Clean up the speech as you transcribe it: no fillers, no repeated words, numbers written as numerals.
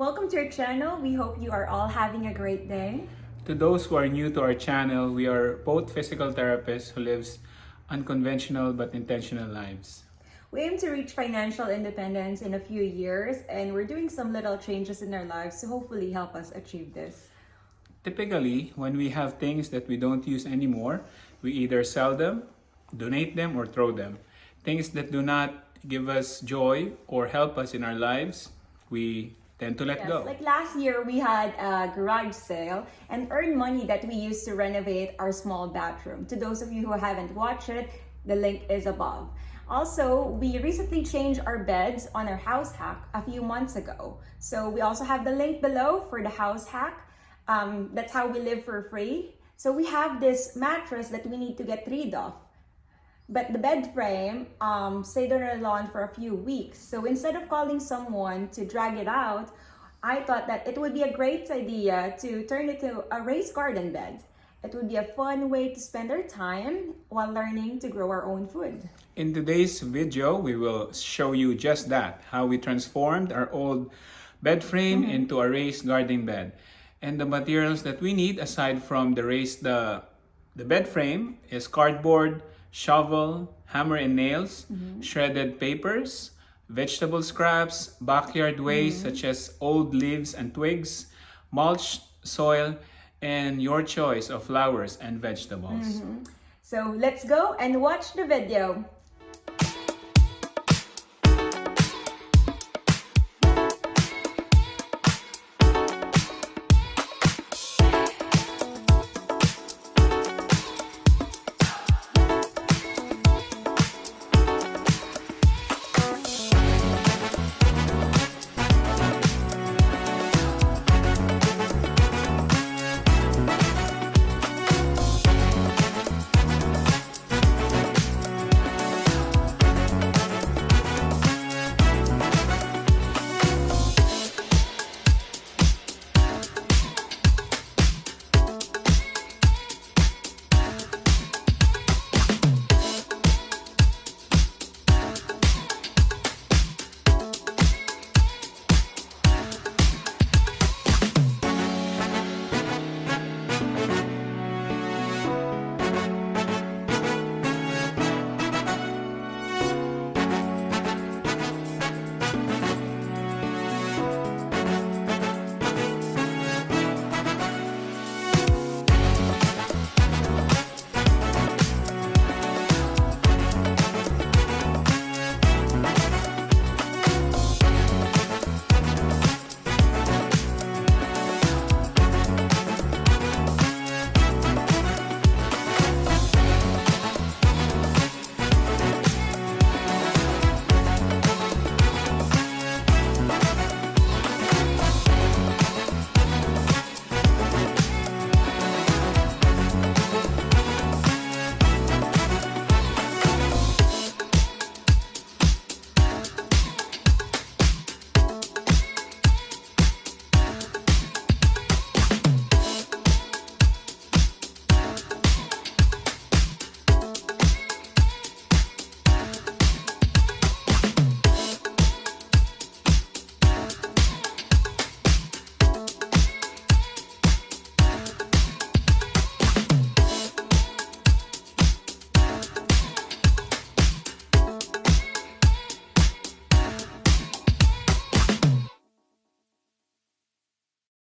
Welcome to our channel. We hope you are all having a great day. To those who are new to our channel, we are both physical therapists who lives unconventional but intentional lives. We aim to reach financial independence in a few years, and we're doing some little changes in our lives to hopefully help us achieve this. Typically, when we have things that we don't use anymore, we either sell them, donate them, or throw them. Things that do not give us joy or help us in our lives, we tend to let go. Like last year, we had a garage sale and earned money that we used to renovate our small bathroom. To those of you who haven't watched it, the link is above. Also, we recently changed our beds on our house hack a few months ago. So we also have the link below for the house hack. That's how we live for free. So we have this mattress that we need to get rid of. But the bed frame stayed on our lawn for a few weeks. So instead of calling someone to drag it out, I thought that it would be a great idea to turn it to a raised garden bed. It would be a fun way to spend our time while learning to grow our own food. In today's video, we will show you just that, how we transformed our old bed frame into a raised garden bed. And the materials that we need aside from the bed frame is cardboard, shovel, hammer and nails, shredded papers, vegetable scraps, backyard waste such as old leaves and twigs, mulch, soil, and your choice of flowers and vegetables. So let's go and watch the video.